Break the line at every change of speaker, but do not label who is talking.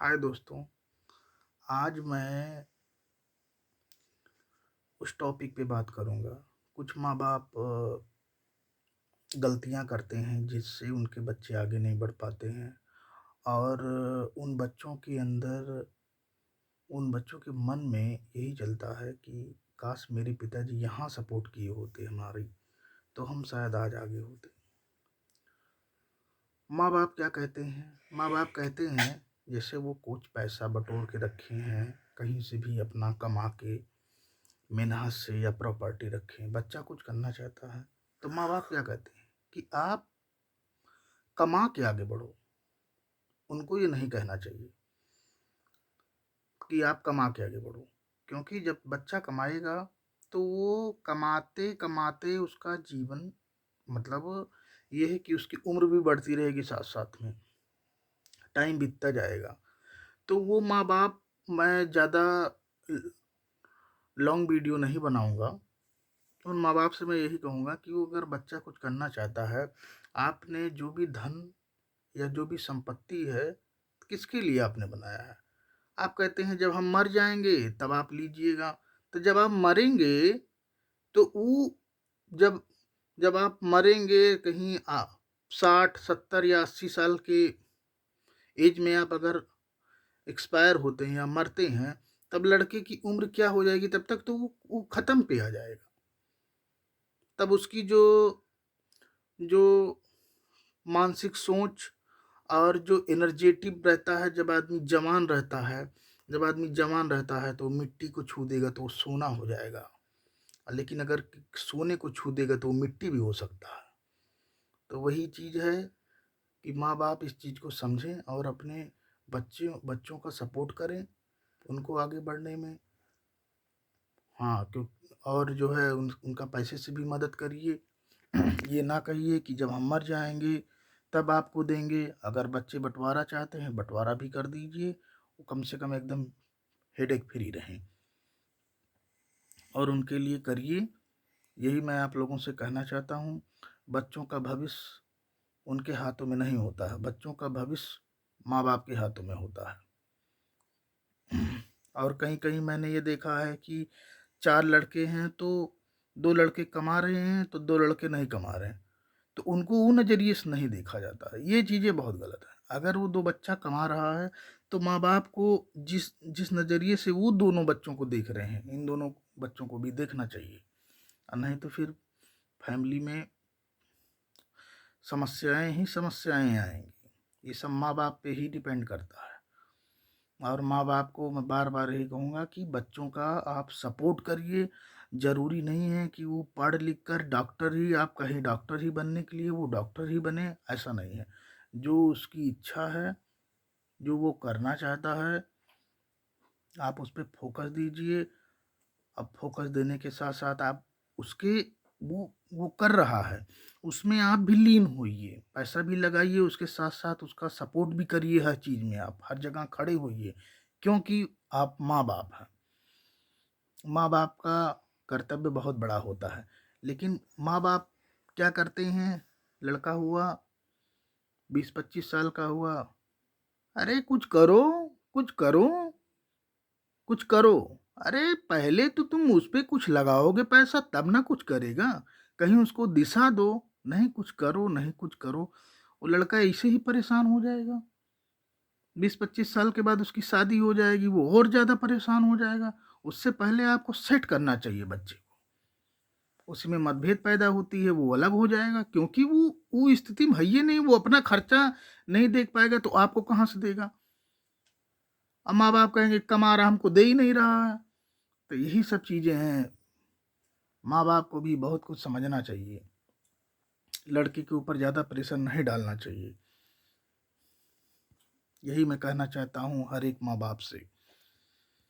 हाय दोस्तों, आज मैं उस टॉपिक पे बात करूँगा। कुछ माँ-बाप गलतियाँ करते हैं जिससे उनके बच्चे आगे नहीं बढ़ पाते हैं और उन बच्चों के मन में यही चलता है कि काश मेरे पिताजी यहाँ सपोर्ट किए होते हमारी, तो हम शायद आज आगे होते। माँ-बाप क्या कहते हैं? माँ-बाप कहते हैं जैसे वो कुछ पैसा बटोर के रखे हैं, कहीं से भी अपना कमा के मेहनत से या प्रॉपर्टी रखें, बच्चा कुछ करना चाहता है, तो माँ-बाप क्या कहते हैं कि आप कमा के आगे बढ़ो। उनको ये नहीं कहना चाहिए कि आप कमा के आगे बढ़ो, क्योंकि जब बच्चा कमाएगा, तो वो कमाते-कमाते उसका जीवन मतलब ये है कि उसकी उम्र भी बढ़ती रहेगी साथ-साथ में, टाइम बीतता जाएगा। तो वो माँ-बाप मैं ज़्यादा ल लॉन्ग वीडियो नहीं बनाऊँगा। उन माँ-बाप से मैं यही कहूँगा कि वो अगर बच्चा कुछ करना चाहता है, आपने जो भी धन या जो भी संपत्ति है, किसके लिए आपने बनाया है? आप कहते हैं जब हम मर जाएँगे तब आप लीजिएगा, तो जब आप मरेंगे तो जब जब आप मरेंगे कहीं 60, 70 या 80 साल के ऐज में आप अगर एक्सपायर होते हैं या मरते हैं, तब लड़के की उम्र क्या हो जाएगी? तब तक तो वो ख़त्म पे आ जाएगा। तब उसकी जो जो मानसिक सोच और जो एनर्जेटिव रहता है, जब आदमी जवान रहता है तो मिट्टी को छू देगा तो वो सोना हो जाएगा। लेकिन अगर सोने को छू देगा तो वो मिट्टी भी हो सकता है। तो वही चीज़ है कि माँ-बाप इस चीज़ को समझें और अपने बच्चों बच्चों का सपोर्ट करें, उनको आगे बढ़ने में। हाँ, और जो है उनका पैसे से भी मदद करिए। ये ना कहिए कि जब हम मर जाएँगे तब आपको देंगे। अगर बच्चे बँटवारा चाहते हैं, बँटवारा भी कर दीजिए। वो कम से कम एकदम हेडेक फ्री रहें और उनके लिए करिए। यही मैं आप लोगों से कहना चाहता हूँ। बच्चों का भविष्य उनके हाथों में नहीं होता है, बच्चों का भविष्य माँ-बाप के हाथों में होता है। और कहीं-कहीं मैंने ये देखा है कि 4 लड़के हैं तो 2 लड़के कमा रहे हैं, तो 2 लड़के नहीं कमा रहे हैं। तो उनको वो नज़रिए से नहीं देखा जाता है। ये चीज़ें बहुत गलत है। अगर वो 2 बच्चा कमा रहा है, तो माँ-बाप को जिस जिस नज़रिए से वो दोनों बच्चों को देख रहे हैं, इन दोनों बच्चों को भी देखना चाहिए। नहीं तो फिर फैमिली में समस्याएँ ही समस्याएँ आएँगी। ये सब माँ-बाप पे ही डिपेंड करता है। और माँ-बाप को मैं बार-बार यही कहूँगा कि बच्चों का आप सपोर्ट करिए। ज़रूरी नहीं है कि वो पढ़ लिख कर डॉक्टर ही आप कहें डॉक्टर ही बनने के लिए वो डॉक्टर ही बने, ऐसा नहीं है। जो उसकी इच्छा है, जो वो करना चाहता है, आप उस पे फ़ोकस दीजिए। अब फ़ोकस देने के साथ-साथ आप उसके वो कर रहा है, उसमें आप भी लीन होइए। पैसा भी लगाइए, उसके साथ-साथ उसका सपोर्ट भी करिए हर चीज़ में आप, हर जगह खड़े होइए, क्योंकि आप माँ-बाप हैं। माँ-बाप का कर्तव्य बहुत बड़ा होता है, लेकिन माँ-बाप क्या करते हैं, लड़का हुआ 20-25 साल का हुआ, "अरे कुछ करो, कुछ करो।" कुछ करो। अरे पहले तो तुम उस पे कुछ लगाओगे पैसा तब ना कुछ करेगा। कहीं उसको दिशा दो, नहीं कुछ करो, नहीं कुछ करो। वो लड़का ऐसे ही परेशान हो जाएगा। 20-25 साल के बाद उसकी शादी हो जाएगी, वो और ज़्यादा परेशान हो जाएगा। उससे पहले आपको सेट करना चाहिए बच्चे को। उसमें मतभेद पैदा होती है, वो अलग हो जाएगा क्योंकि वो स्थिति में है ही नहीं, वो अपना खर्चा नहीं देख पाएगा तो आपको कहाँ से देगा? अब माँ-बाप कहेंगे कमा रहा हमको दे ही नहीं रहा है। तो यही सब चीज़ें हैं। माँ-बाप को भी बहुत कुछ समझना चाहिए। लड़के के ऊपर ज़्यादा प्रेशर नहीं डालना चाहिए। यही मैं कहना चाहता हूँ हर एक माँ-बाप से।